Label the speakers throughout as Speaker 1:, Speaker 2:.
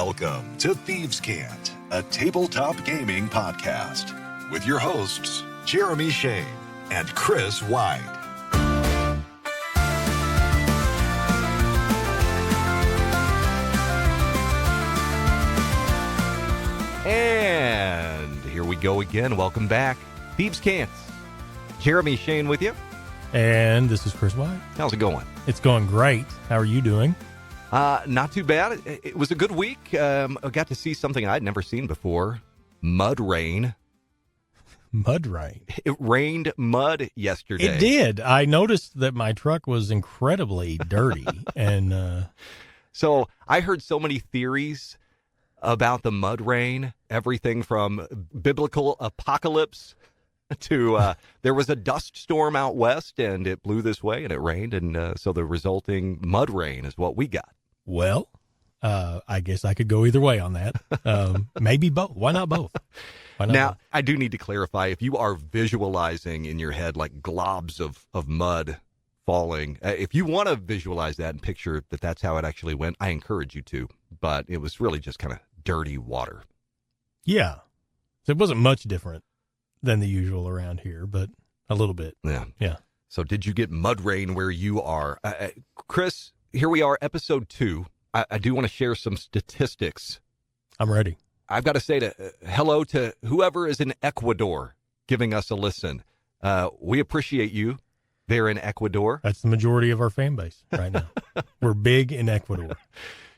Speaker 1: Welcome to Thieves' Cant, a tabletop gaming podcast, with your hosts, Jeremy Shane and Chris White.
Speaker 2: And here we go again. Welcome back. Thieves' Cant. Jeremy Shane with you.
Speaker 3: And this is Chris White.
Speaker 2: How's it going?
Speaker 3: It's going great. How are you doing?
Speaker 2: Not too bad. It was a good week. I got to see something I'd never seen before. Mud rain.
Speaker 3: Mud rain.
Speaker 2: It rained mud yesterday.
Speaker 3: It did. I noticed that my truck was incredibly dirty. And
Speaker 2: so I heard so many theories about the mud rain. Everything from biblical apocalypse to there was a dust storm out west and it blew this way and it rained. And so the resulting mud rain is what we got.
Speaker 3: well, I guess I could go either way on that. Maybe both. Why not both? Why not
Speaker 2: Now,
Speaker 3: both?
Speaker 2: I do need to clarify, if you are visualizing in your head like globs of mud falling, if you want to visualize that and picture that that's how it actually went, I encourage you to. But it was really just kind of dirty water.
Speaker 3: Yeah. So it wasn't much different than the usual around here, but a little bit.
Speaker 2: Yeah.
Speaker 3: Yeah.
Speaker 2: So did you get mud rain where you are? Chris, here we are, episode 2. I do want to share some statistics.
Speaker 3: I'm ready.
Speaker 2: I've got to say hello to whoever is in Ecuador giving us a listen. We appreciate you there in Ecuador.
Speaker 3: That's the majority of our fan base right now. We're big in Ecuador.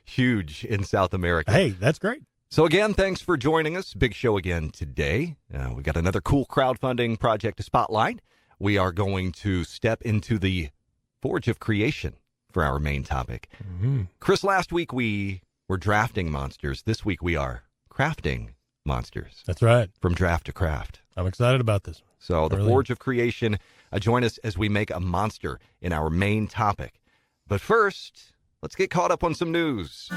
Speaker 2: Huge in South America.
Speaker 3: Hey, that's great.
Speaker 2: So again, thanks for joining us. Big show again today. We got another cool crowdfunding project to spotlight. We are going to step into the forge of creation for our main topic.
Speaker 3: Mm-hmm.
Speaker 2: Chris, last week we were drafting monsters. This week we are crafting monsters.
Speaker 3: That's right.
Speaker 2: From draft to craft.
Speaker 3: I'm excited about this one.
Speaker 2: So the
Speaker 3: Really?
Speaker 2: forge of creation, join us as we make a monster in our main topic. But first, let's get caught up on some news.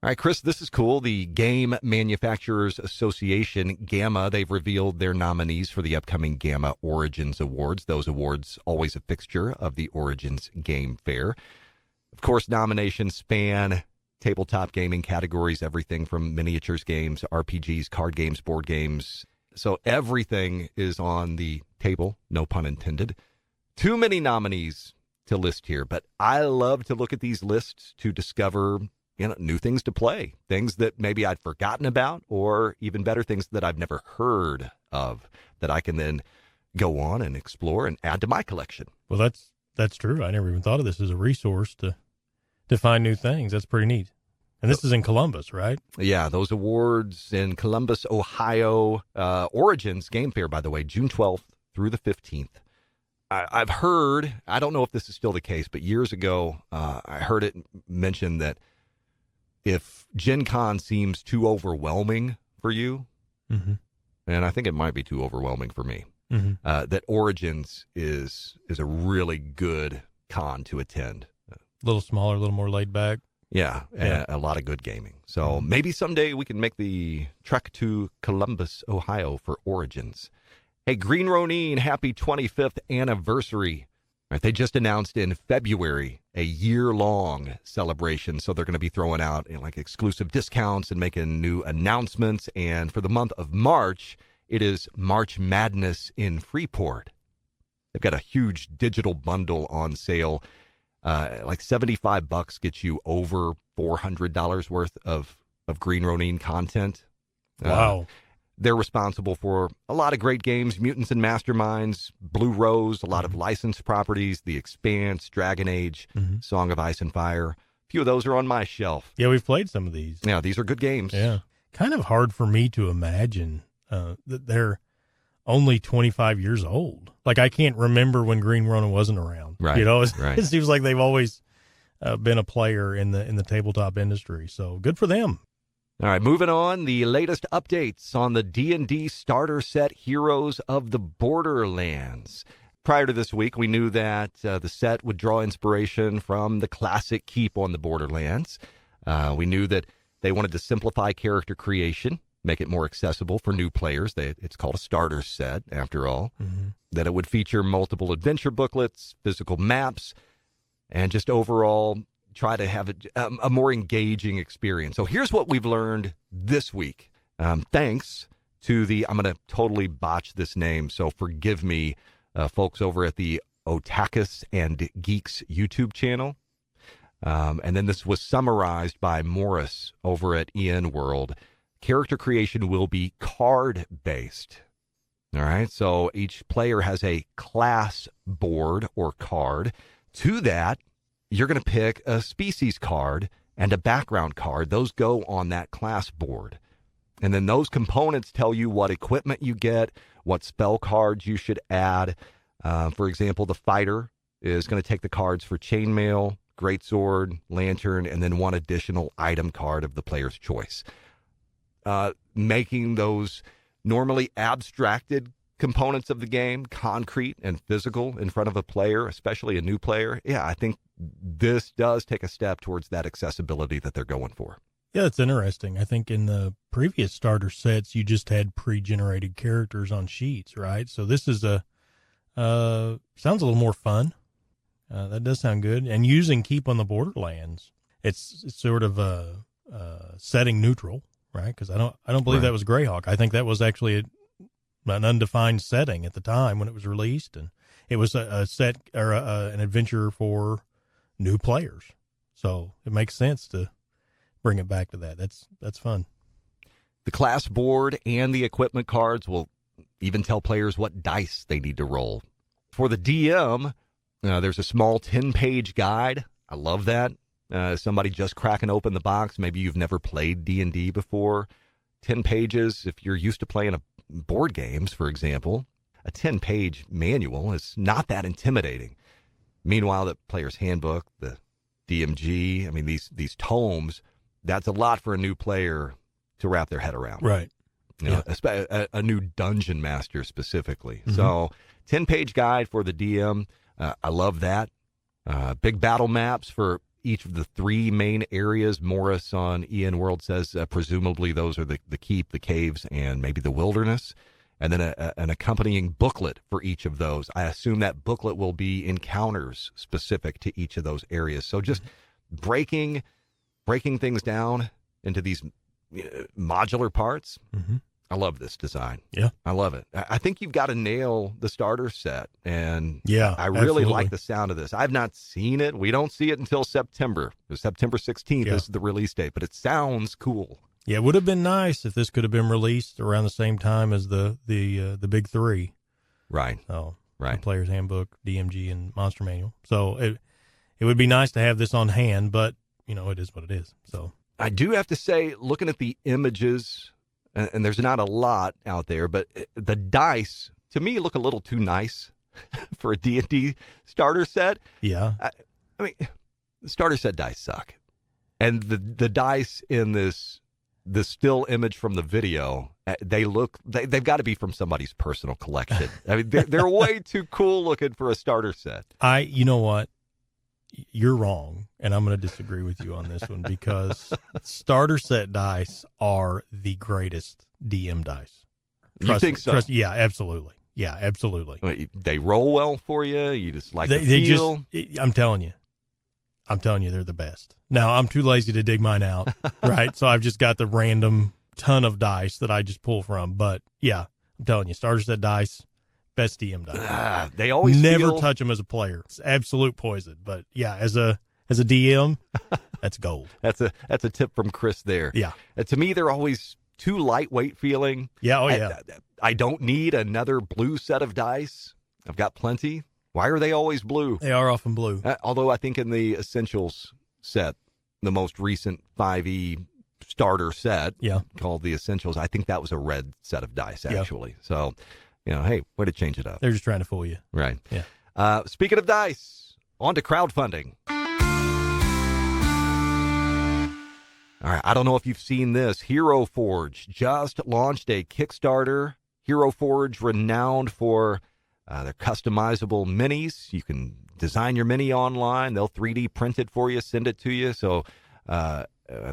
Speaker 2: All right, Chris, this is cool. The Game Manufacturers Association, GAMA, they've revealed their nominees for the upcoming GAMA Origins Awards. Those awards always a fixture of the Origins Game Fair. Of course, nominations span tabletop gaming categories, everything from miniatures games, RPGs, card games, board games. So everything is on the table, no pun intended. Too many nominees to list here, but I love to look at these lists to discover new things to play, things that maybe I'd forgotten about, or even better, things that I've never heard of that I can then go on and explore and add to my collection.
Speaker 3: Well, that's true. I never even thought of this as a resource to find new things. That's pretty neat. And this is in Columbus, right?
Speaker 2: Yeah, those awards in Columbus, Ohio. Origins Game Fair, by the way, June 12th through the 15th. I've heard, I don't know if this is still the case, but years ago, I heard it mentioned that if Gen Con seems too overwhelming for you,
Speaker 3: Mm-hmm.
Speaker 2: and I think it might be too overwhelming for me,
Speaker 3: Mm-hmm.
Speaker 2: that Origins is a really good con to attend.
Speaker 3: A little smaller, a little more laid back.
Speaker 2: Yeah,
Speaker 3: Yeah.
Speaker 2: a lot of good gaming. So maybe someday we can make the trek to Columbus, Ohio for Origins. Hey, Green Ronin, happy 25th anniversary. Right, they just announced in February a year-long celebration, so they're going to be throwing out like exclusive discounts and making new announcements. And for the month of March, it is March Madness in Freeport. They've got a huge digital bundle on sale. Like $75 gets you over $400 worth of Green Ronin content.
Speaker 3: Wow.
Speaker 2: They're responsible for a lot of great games, Mutants and Masterminds, Blue Rose, a lot of licensed properties, The Expanse, Dragon Age,
Speaker 3: Mhm.
Speaker 2: Song of Ice and Fire. A few of those are on my shelf.
Speaker 3: Yeah, we've played some of these.
Speaker 2: Yeah, these are good games.
Speaker 3: Yeah. Kind of hard for me to imagine that they're only 25 years old. Like, I can't remember when Green Ronin wasn't around.
Speaker 2: Right,
Speaker 3: You know,
Speaker 2: right.
Speaker 3: it seems like they've always been a player in the tabletop industry. So good for them.
Speaker 2: All right, moving on. The latest updates on the D&D starter set Heroes of the Borderlands. Prior to this week, we knew that the set would draw inspiration from the classic Keep on the Borderlands. We knew that they wanted to simplify character creation, make it more accessible for new players. It's called a starter set, after all.
Speaker 3: Mm-hmm.
Speaker 2: That it would feature multiple adventure booklets, physical maps, and just overall try to have a more engaging experience. So here's what we've learned this week. Thanks to I'm going to totally botch this name, so forgive me, folks over at the Otakus and Geeks YouTube channel. And then this was summarized by Morris over at Ian World. Character creation will be card-based. All right, so each player has a class board or card. To that, you're going to pick a species card and a background card. Those go on that class board. And then those components tell you what equipment you get, what spell cards you should add. For example, the fighter is going to take the cards for chainmail, greatsword, lantern, and then one additional item card of the player's choice. Making those normally abstracted components of the game concrete and physical in front of a player, especially a new player. Yeah, I think this does take a step towards that accessibility that they're going for.
Speaker 3: Yeah, it's interesting. I think in the previous starter sets, you just had pre-generated characters on sheets, right? So this is sounds a little more fun. That does sound good. And using Keep on the Borderlands, it's sort of setting neutral, right? Because I don't believe that was Greyhawk. I think that was actually an undefined setting at the time when it was released, and it was a set or an adventure for new players. So it makes sense to bring it back to that. That's fun.
Speaker 2: The class board and the equipment cards will even tell players what dice they need to roll. For the DM, there's a small 10-page guide. I love that. Somebody just cracking open the box. Maybe you've never played D&D before. 10 pages, if you're used to playing board games, for example, a 10-page manual is not that intimidating. Meanwhile, the player's handbook, the DMG, I mean, these tomes, that's a lot for a new player to wrap their head around.
Speaker 3: Right.
Speaker 2: A new dungeon master specifically. Mm-hmm. So 10-page guide for the DM. I love that. Big battle maps for each of the 3 main areas. Morris on Ian World says presumably those are the keep, the caves, and maybe the wilderness. And then an accompanying booklet for each of those. I assume that booklet will be encounters specific to each of those areas. So just breaking things down into these modular parts. Mm-hmm. I love this design.
Speaker 3: Yeah.
Speaker 2: I love it. I think you've got to nail the starter set. And
Speaker 3: yeah,
Speaker 2: I really like the sound of this. I've not seen it. We don't see it until September. September 16th is the release date, but it sounds cool.
Speaker 3: Yeah, it would have been nice if this could have been released around the same time as the big 3.
Speaker 2: Right.
Speaker 3: So,
Speaker 2: right.
Speaker 3: The Player's Handbook, DMG, and Monster Manual. So it would be nice to have this on hand, but, it is what it is. So
Speaker 2: I do have to say, looking at the images, and there's not a lot out there, but the dice, to me, look a little too nice for a D&D starter set.
Speaker 3: Yeah.
Speaker 2: I mean, the starter set dice suck. And the dice in this still image from the video, they've got to be from somebody's personal collection. I mean, they're way too cool looking for a starter set.
Speaker 3: You know what? You're wrong, and I'm going to disagree with you on this one because starter set dice are the greatest DM dice.
Speaker 2: You think so?
Speaker 3: Yeah, absolutely. Yeah, absolutely.
Speaker 2: They roll well for you. You just like the feel.
Speaker 3: I'm telling you, they're the best. Now, I'm too lazy to dig mine out, right? So I've just got the random ton of dice that I just pull from. But yeah, I'm telling you, starter set dice. Best DM dice.
Speaker 2: They always
Speaker 3: never touch them as a player. It's absolute poison. But yeah, as a DM, that's gold.
Speaker 2: That's a tip from Chris there.
Speaker 3: Yeah.
Speaker 2: To me, they're always too lightweight feeling.
Speaker 3: Yeah. Oh yeah.
Speaker 2: I don't need another blue set of dice. I've got plenty. Why are they always blue?
Speaker 3: They are often blue.
Speaker 2: Although I think in the Essentials set, the most recent 5e starter set, called the Essentials, I think that was a red set of dice actually. So. Hey, way to change it up.
Speaker 3: They're just trying to fool you.
Speaker 2: Right.
Speaker 3: Yeah.
Speaker 2: Speaking of dice, on to crowdfunding. All right, I don't know if you've seen this. Hero Forge just launched a Kickstarter. Hero Forge, renowned for their customizable minis. You can design your mini online. They'll 3D print it for you, send it to you. So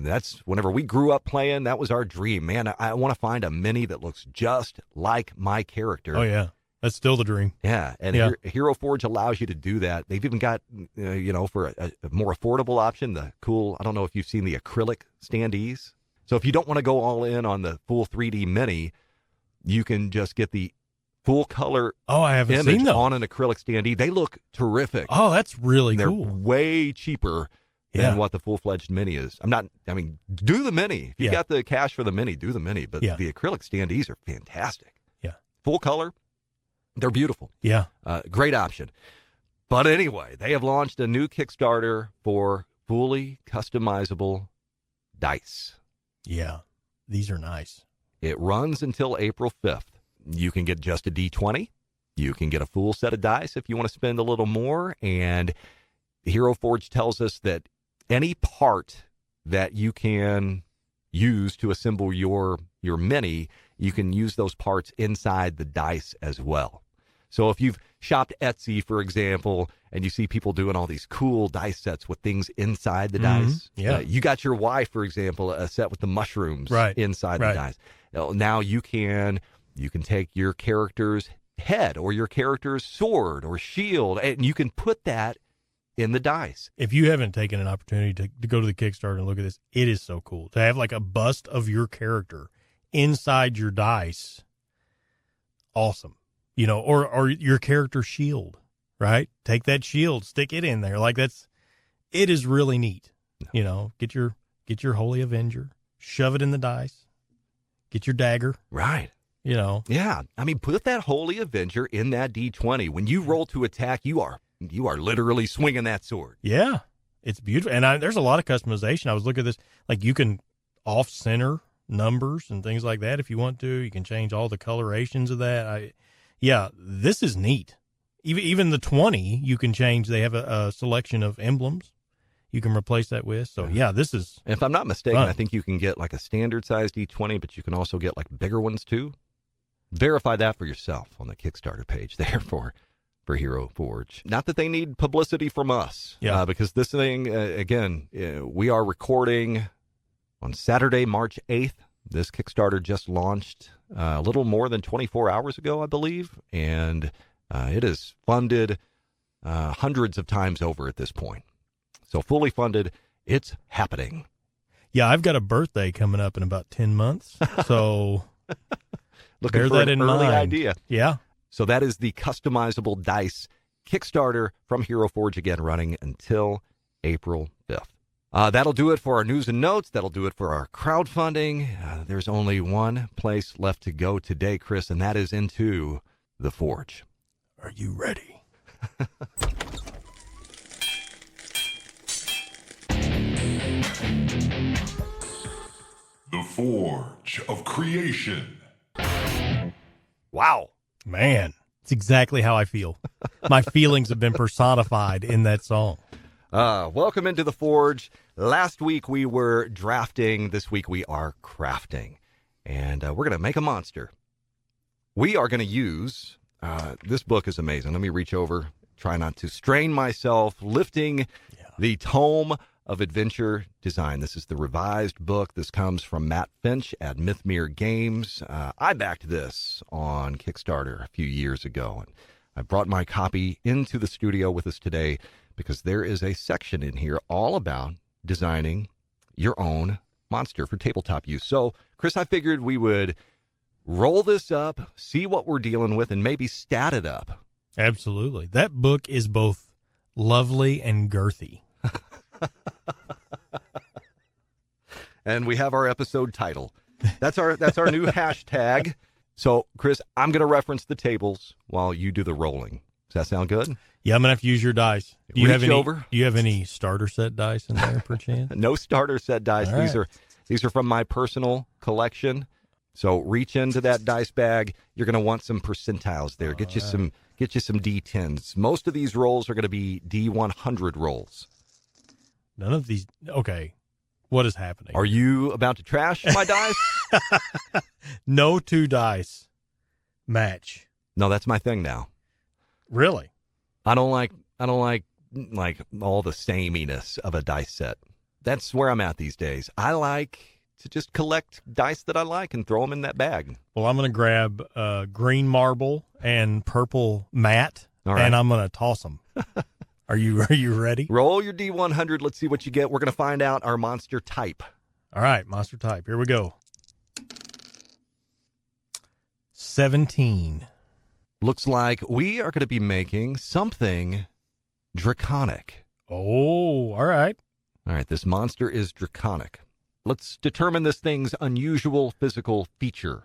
Speaker 2: that's whenever we grew up playing, that was our dream. Man, I want to find a mini that looks just like my character.
Speaker 3: Oh, yeah. That's still the dream.
Speaker 2: Yeah, and
Speaker 3: Yeah.
Speaker 2: Hero Forge allows you to do that. They've even got, for a more affordable option, the cool, I don't know if you've seen the acrylic standees. So if you don't want to go all in on the full 3D mini, you can just get the full color
Speaker 3: I haven't
Speaker 2: image
Speaker 3: seen those.
Speaker 2: on an acrylic standee. They look terrific.
Speaker 3: Oh, that's really
Speaker 2: They're
Speaker 3: cool.
Speaker 2: way cheaper than what the full-fledged mini is. Do the mini. If you got the cash for the mini, do the mini. But the acrylic standees are fantastic.
Speaker 3: Yeah.
Speaker 2: Full color. They're beautiful.
Speaker 3: Yeah.
Speaker 2: Great option. But anyway, they have launched a new Kickstarter for fully customizable dice.
Speaker 3: Yeah. These are nice.
Speaker 2: It runs until April 5th. You can get just a D20. You can get a full set of dice if you want to spend a little more. And Hero Forge tells us that any part that you can use to assemble your mini, you can use those parts inside the dice as well. So if you've shopped Etsy, for example, and you see people doing all these cool dice sets with things inside the dice.
Speaker 3: Yeah.
Speaker 2: You got your wife, for example, a set with the mushrooms inside the dice. Now you can take your character's head or your character's sword or shield, and you can put that in the dice.
Speaker 3: If you haven't taken an opportunity to go to the Kickstarter and look at this, it is so cool to have like a bust of your character inside your dice. Awesome. Or your character shield, right? Take that shield, stick it in there. It is really neat. Get your Holy Avenger, shove it in the dice, get your dagger.
Speaker 2: Right. Yeah. Put that Holy Avenger in that D20. When you roll to attack, you are literally swinging that sword.
Speaker 3: Yeah. It's beautiful. And there's a lot of customization. I was looking at this, like you can off-center numbers and things like that if you want to. You can change all the colorations of that. This is neat. Even the 20, you can change. They have a selection of emblems you can replace that with. So, this is
Speaker 2: If I'm not mistaken,
Speaker 3: fun.
Speaker 2: I think you can get like a standard size D20, but you can also get like bigger ones too. Verify that for yourself on the Kickstarter page there for Hero Forge. Not that they need publicity from us, because this thing, again, we are recording on Saturday, March 8th. This Kickstarter just launched a little more than 24 hours ago, I believe, and it is funded hundreds of times over at this point. So fully funded, it's happening.
Speaker 3: Yeah, I've got a birthday coming up in about 10 months, so
Speaker 2: Looking
Speaker 3: bear
Speaker 2: for
Speaker 3: that
Speaker 2: an
Speaker 3: in
Speaker 2: early
Speaker 3: mind.
Speaker 2: idea.
Speaker 3: Yeah.
Speaker 2: So that is the customizable dice Kickstarter from Hero Forge, again, running until April 5th. That'll do it for our news and notes. That'll do it for our crowdfunding. There's only one place left to go today, Chris, and that is into the Forge.
Speaker 3: Are you ready?
Speaker 1: The Forge of Creation.
Speaker 2: Wow.
Speaker 3: Man, it's exactly how I feel. My feelings have been personified in that song.
Speaker 2: Welcome into the Forge. Last week we were drafting. This week we are crafting. And we're going to make a monster. We are going to use, this book is amazing. Let me reach over, try not to strain myself, lifting the tome of adventure design. This is the revised book. This comes from Matt Finch at Mythmere Games. I backed this on Kickstarter a few years ago, and I brought my copy into the studio with us today because there is a section in here all about designing your own monster for tabletop use. So, Chris, I figured we would roll this up, see what we're dealing with, and maybe stat it up.
Speaker 3: Absolutely. That book is both lovely and girthy.
Speaker 2: And we have our episode title. That's our new hashtag. So, Chris, I'm going to reference the tables while you do the rolling. Does that sound good?
Speaker 3: Yeah, I'm gonna have to use your dice. Do you
Speaker 2: Reach
Speaker 3: have any?
Speaker 2: over.
Speaker 3: Do you have any starter set dice in there, perchance?
Speaker 2: No starter set dice.
Speaker 3: All right.
Speaker 2: These are from my personal collection. So reach into that dice bag. You're going to want some percentiles there. Get you some D10s. Most of these rolls are going to be D100 rolls.
Speaker 3: None of these. Okay, what is happening?
Speaker 2: Are you about to trash my dice?
Speaker 3: No two dice match.
Speaker 2: No, that's my thing now.
Speaker 3: Really?
Speaker 2: I don't like all the sameness of a dice set. That's where I'm at these days. I like to just collect dice that I like and throw them in that bag.
Speaker 3: Well, I'm going to grab green marble and purple matte,
Speaker 2: All right.
Speaker 3: and I'm going to toss them. Are you ready?
Speaker 2: Roll your D100. Let's see what you get. We're going to find out our monster type.
Speaker 3: All right, monster type. Here we go. 17.
Speaker 2: Looks like we are going to be making something draconic.
Speaker 3: Oh, all right.
Speaker 2: All right, this monster is draconic. Let's determine this thing's unusual physical feature.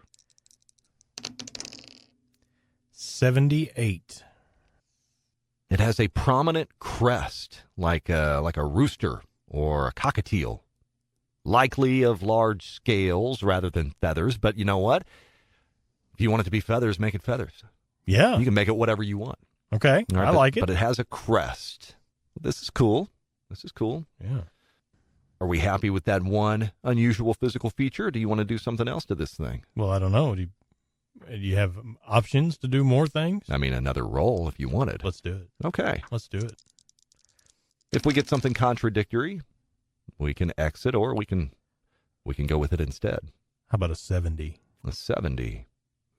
Speaker 3: 78.
Speaker 2: It has a prominent crest, like a rooster or a cockatiel. Likely of large scales rather than feathers, but you know what? If you want it to be feathers, make it feathers.
Speaker 3: Yeah.
Speaker 2: You can make it whatever you want.
Speaker 3: Okay.
Speaker 2: All right,
Speaker 3: I like it.
Speaker 2: But it has a crest. This is cool.
Speaker 3: Yeah.
Speaker 2: Are we happy with that one unusual physical feature? Or do you want to do something else to this thing?
Speaker 3: Well, I don't know. Do you have options to do more things?
Speaker 2: I mean, another roll if you wanted.
Speaker 3: Let's do it.
Speaker 2: Okay.
Speaker 3: Let's do it.
Speaker 2: If we get something contradictory, we can exit or we can go with it instead.
Speaker 3: How about a 70?
Speaker 2: A 70.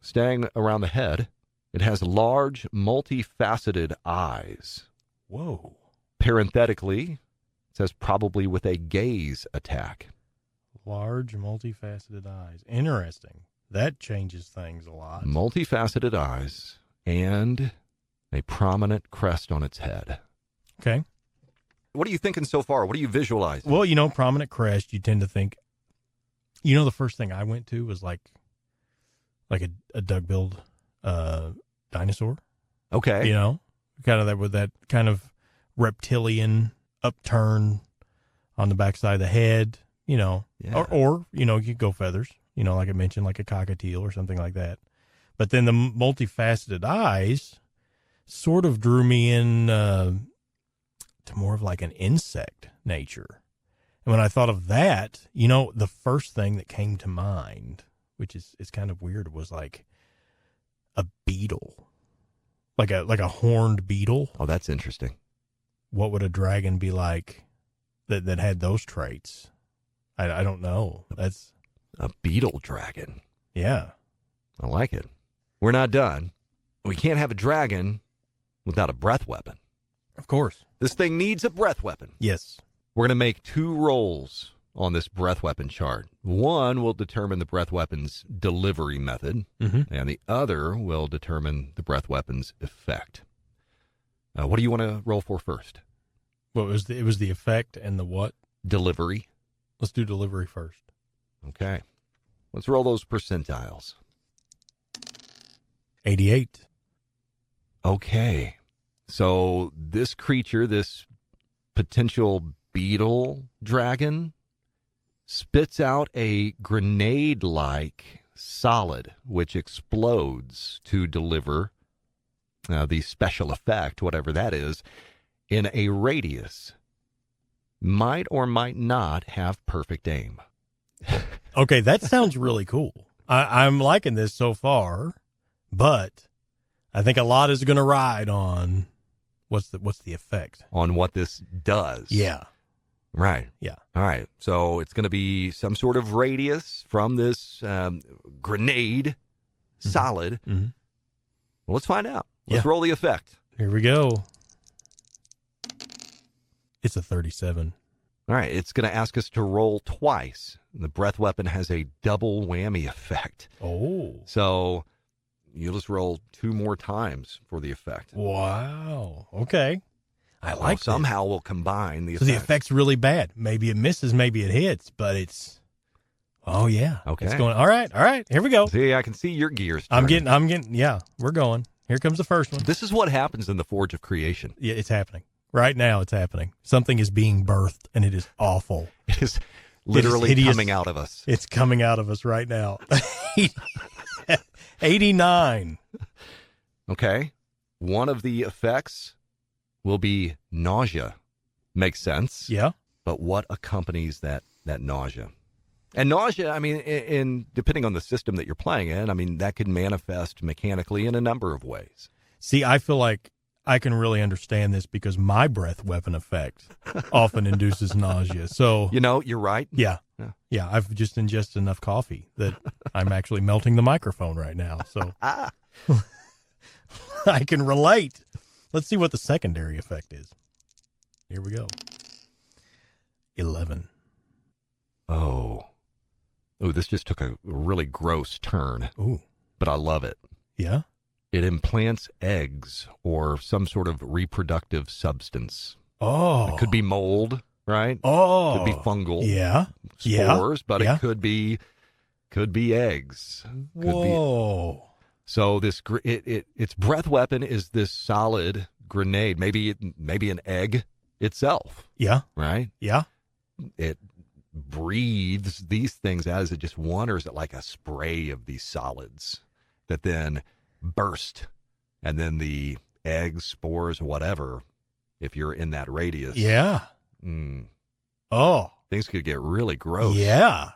Speaker 2: Staying around the head, it has large, multifaceted eyes.
Speaker 3: Whoa.
Speaker 2: Parenthetically, it says probably with a gaze attack.
Speaker 3: Large, multifaceted eyes. Interesting. That changes things a lot.
Speaker 2: Multifaceted eyes and a prominent crest on its head.
Speaker 3: Okay.
Speaker 2: What are you thinking so far? What are you visualizing?
Speaker 3: Well, prominent crest, you tend to think, the first thing I went to was like a duck-billed dinosaur.
Speaker 2: Okay.
Speaker 3: Kind of that with that kind of reptilian upturn on the backside of the head,
Speaker 2: Yeah.
Speaker 3: or you could go feathers, like I mentioned, like a cockatiel or something like that. But then the multifaceted eyes sort of drew me in to more of like an insect nature. And when I thought of that, the first thing that came to mind, which is kind of weird, was like a beetle, like a horned beetle.
Speaker 2: Oh, that's interesting.
Speaker 3: What would a dragon be like that had those traits? I don't know. That's
Speaker 2: A beetle dragon.
Speaker 3: yeah.
Speaker 2: I like it. We're not done. We can't have a dragon without a breath weapon.
Speaker 3: Of course.
Speaker 2: This thing needs a breath weapon.
Speaker 3: Yes.
Speaker 2: We're going to make 2 rolls on this breath weapon chart. One will determine the breath weapon's delivery method, and the other will determine the breath weapon's effect. What do you want to roll for first?
Speaker 3: Well, it was the effect and the what?
Speaker 2: Delivery.
Speaker 3: Let's do delivery first.
Speaker 2: Okay. Let's roll those percentiles.
Speaker 3: 88.
Speaker 2: Okay. So this creature, this potential beetle dragon, spits out a grenade-like solid, which explodes to deliver the special effect, whatever that is, in a radius. Might or might not have perfect aim.
Speaker 3: Okay, that sounds really cool. I'm liking this so far, but I think a lot is going to ride on what's the effect
Speaker 2: On what this does.
Speaker 3: Yeah.
Speaker 2: Right.
Speaker 3: Yeah.
Speaker 2: All right. So it's going to be some sort of radius from this grenade solid.
Speaker 3: Mm-hmm.
Speaker 2: Well, let's find out. Let's roll the effect.
Speaker 3: Here we go. It's a 37.
Speaker 2: All right. It's going to ask us to roll twice. The breath weapon has a double whammy effect.
Speaker 3: Oh.
Speaker 2: So you'll just roll 2 more times for the effect.
Speaker 3: Wow. Okay. I like that.
Speaker 2: Somehow we'll combine the
Speaker 3: So
Speaker 2: effect.
Speaker 3: the effect's really bad. Maybe it misses, maybe it hits, but it's, oh yeah.
Speaker 2: Okay.
Speaker 3: It's going, all right. Here we go.
Speaker 2: See, I can see your gears
Speaker 3: I'm
Speaker 2: turning.
Speaker 3: getting, yeah, we're going. Here comes the first one.
Speaker 2: This is what happens in the Forge of Creation.
Speaker 3: Yeah, it's happening. Right now it's happening. Something is being birthed, and it is awful.
Speaker 2: It is literally
Speaker 3: hideous.
Speaker 2: coming out of us.
Speaker 3: It's coming out of us right now. 89.
Speaker 2: Okay. One of the effects will be nausea. Makes sense.
Speaker 3: Yeah.
Speaker 2: But what accompanies that nausea? And nausea, I mean, in depending on the system that you're playing in, I mean, that could manifest mechanically in a number of ways.
Speaker 3: See, I feel like I can really understand this because my breath weapon effect often induces nausea. So,
Speaker 2: You're right.
Speaker 3: yeah. I've just ingested enough coffee that I'm actually melting the microphone right now. So, I can relate. Let's see what the secondary effect is. Here we go. 11.
Speaker 2: Oh, this just took a really gross turn.
Speaker 3: Ooh.
Speaker 2: But I love it.
Speaker 3: Yeah?
Speaker 2: It implants eggs or some sort of reproductive substance.
Speaker 3: Oh.
Speaker 2: It could be mold, right?
Speaker 3: Oh.
Speaker 2: Could be fungal.
Speaker 3: Yeah.
Speaker 2: Spores, but
Speaker 3: yeah.
Speaker 2: it could be eggs.
Speaker 3: Whoa.
Speaker 2: So its breath weapon is this solid grenade, maybe an egg itself.
Speaker 3: Yeah.
Speaker 2: Right?
Speaker 3: Yeah.
Speaker 2: It breathes these things out. Is it just one, or is it like a spray of these solids that then burst, and then the eggs, spores, whatever, if you're in that radius.
Speaker 3: Yeah. Oh.
Speaker 2: Things could get really gross.
Speaker 3: Yeah.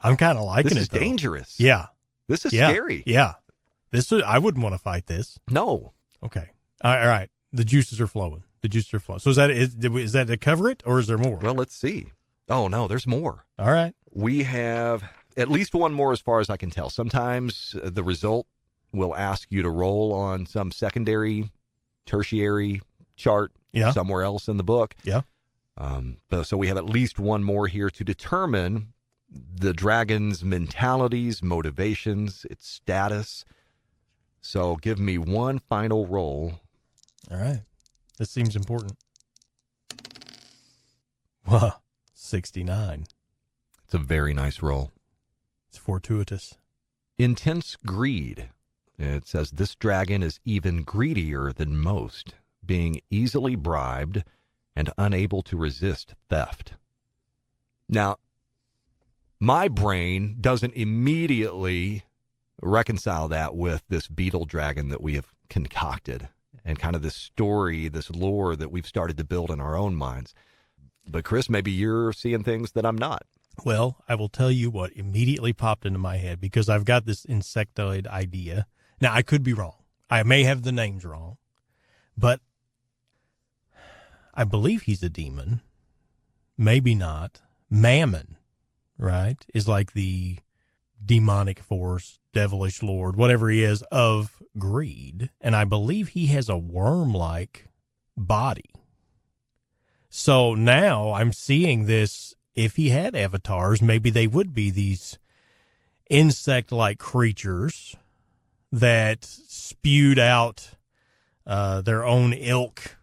Speaker 3: I'm kind of liking
Speaker 2: this
Speaker 3: it.
Speaker 2: Is
Speaker 3: though.
Speaker 2: dangerous.
Speaker 3: Yeah.
Speaker 2: This is scary.
Speaker 3: Yeah. I wouldn't want to fight this.
Speaker 2: No.
Speaker 3: Okay. All right. The juices are flowing. So is that to cover it, or is there more?
Speaker 2: Well, let's see. Oh, no, there's more.
Speaker 3: All right.
Speaker 2: We have at least one more as far as I can tell. Sometimes the result will ask you to roll on some secondary, tertiary chart somewhere else in the book.
Speaker 3: Yeah.
Speaker 2: So we have at least one more here to determine the dragon's mentalities, motivations, its status. So give me one final roll.
Speaker 3: All right. This seems important. 69.
Speaker 2: It's a very nice roll.
Speaker 3: It's fortuitous.
Speaker 2: Intense greed. It says this dragon is even greedier than most, being easily bribed and unable to resist theft. Now, my brain doesn't immediately reconcile that with this beetle dragon that we have concocted and kind of this story, this lore that we've started to build in our own minds. But Chris, maybe you're seeing things that I'm not.
Speaker 3: Well, I will tell you what immediately popped into my head, because I've got this insectoid idea. Now, I could be wrong. I may have the names wrong, but I believe he's a demon. Maybe not. Mammon, right, is like the demonic force, devilish lord, whatever he is, of greed. And I believe he has a worm-like body. So now I'm seeing this. If he had avatars, maybe they would be these insect-like creatures that spewed out their own ilk,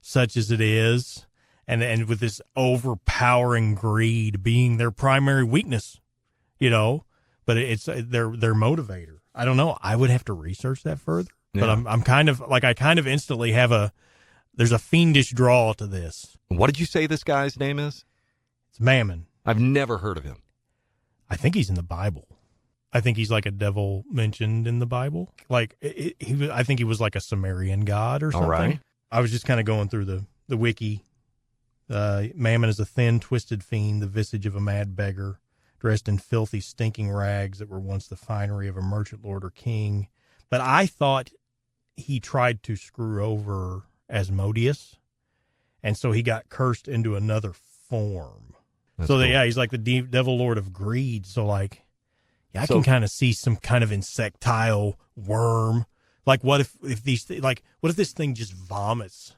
Speaker 3: such as it is, and with this overpowering greed being their primary weakness, but it's their motivator. I don't know. I would have to research that further, but I'm kind of like, I kind of instantly have there's a fiendish draw to this.
Speaker 2: What did you say this guy's name is?
Speaker 3: It's Mammon.
Speaker 2: I've never heard of him.
Speaker 3: I think he's in the Bible. I think he's like a devil mentioned in the Bible. Like I think he was like a Sumerian god or something.
Speaker 2: All right.
Speaker 3: I was just kind of going through the wiki. Mammon is a thin, twisted fiend, the visage of a mad beggar, dressed in filthy, stinking rags that were once the finery of a merchant lord or king. But I thought he tried to screw over Asmodeus, and so he got cursed into another form.
Speaker 2: That's
Speaker 3: so
Speaker 2: cool.
Speaker 3: he's like the devil lord of greed. So like, I can kind of see some kind of insectile worm. Like what if this thing just vomits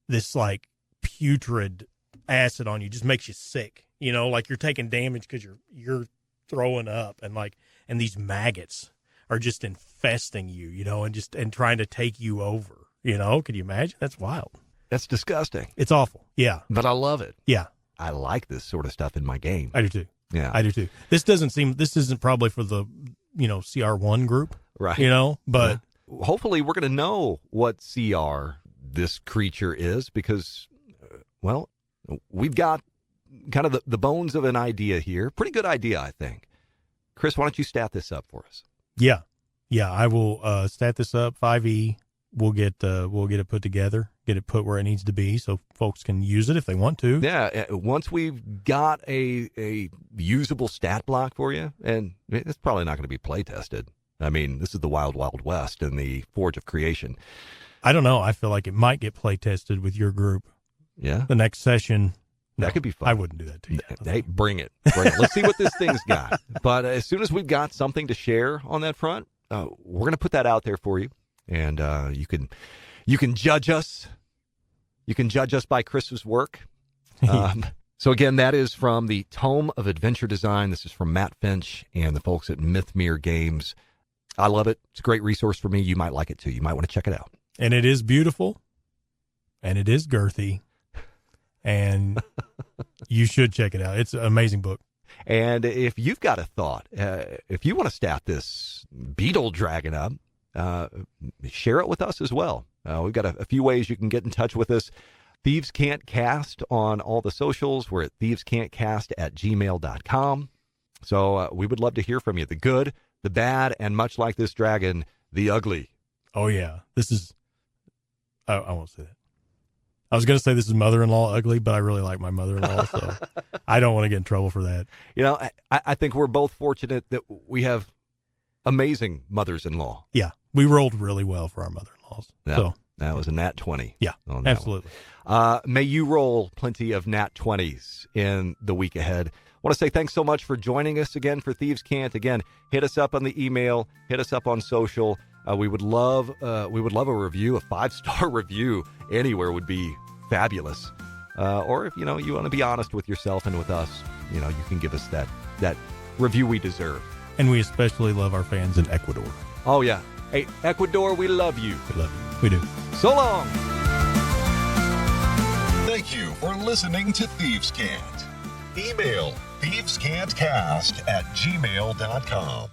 Speaker 3: this like putrid acid on you, just makes you sick, like you're taking damage because you're throwing up, and these maggots are just infesting you, and trying to take you over. Could you imagine? That's wild.
Speaker 2: That's disgusting.
Speaker 3: It's awful. Yeah.
Speaker 2: But I love it.
Speaker 3: Yeah.
Speaker 2: I like this sort of stuff in my game.
Speaker 3: I do too.
Speaker 2: Yeah.
Speaker 3: I do too. This isn't probably for the, CR1 group.
Speaker 2: Right.
Speaker 3: But
Speaker 2: hopefully we're going to know what CR this creature is, because, we've got kind of the bones of an idea here. Pretty good idea, I think. Chris, why don't you stat this up for us?
Speaker 3: Yeah. Yeah. I will stat this up. 5E. We'll get it put together, get it put where it needs to be, so folks can use it if they want to.
Speaker 2: Yeah, once we've got a usable stat block for you, and it's probably not going to be play tested. I mean, this is the wild, wild west in the Forge of Creation.
Speaker 3: I don't know. I feel like it might get play tested with your group.
Speaker 2: Yeah,
Speaker 3: the next session.
Speaker 2: That could be fun.
Speaker 3: I wouldn't do that to you.
Speaker 2: Hey, bring it. Let's see what this thing's got. But as soon as we've got something to share on that front, we're going to put that out there for you. and you can judge us. You can judge us by Chris's work. So again, that is from the Tome of Adventure Design. This is from Matt Finch and the folks at Mythmere Games. I love it. It's a great resource for me. You might like it too. You might want to check it out.
Speaker 3: And it is beautiful, and it is girthy, and you should check it out. It's an amazing book.
Speaker 2: And if you've got a thought, if you want to staff this beetle dragon up, share it with us as well. We've got a few ways you can get in touch with us. Thieves Can't Cast on all the socials. We're at thievescantcast@gmail.com. So we would love to hear from you. The good, the bad, and much like this dragon, the ugly.
Speaker 3: Oh, yeah. This is, I won't say that. I was going to say this is mother-in-law ugly, but I really like my mother-in-law, so I don't want to get in trouble for that.
Speaker 2: You know, I think we're both fortunate that we have amazing mothers-in-law.
Speaker 3: Yeah. We rolled really well for our mother-in-laws.
Speaker 2: Yeah.
Speaker 3: So
Speaker 2: that was a nat 20.
Speaker 3: Yeah, absolutely.
Speaker 2: May you roll plenty of nat 20s in the week ahead. I want to say thanks so much for joining us again for Thieves Can't. Again, hit us up on the email, hit us up on social. We would love a review, a 5-star review anywhere would be fabulous. Or if you want to be honest with yourself and with us, you can give us that review we deserve.
Speaker 3: And we especially love our fans in Ecuador.
Speaker 2: Oh yeah. Hey, Ecuador, we love you.
Speaker 3: We love you. We do.
Speaker 2: So long.
Speaker 1: Thank you for listening to Thieves Can't. Email thievescantcast@gmail.com.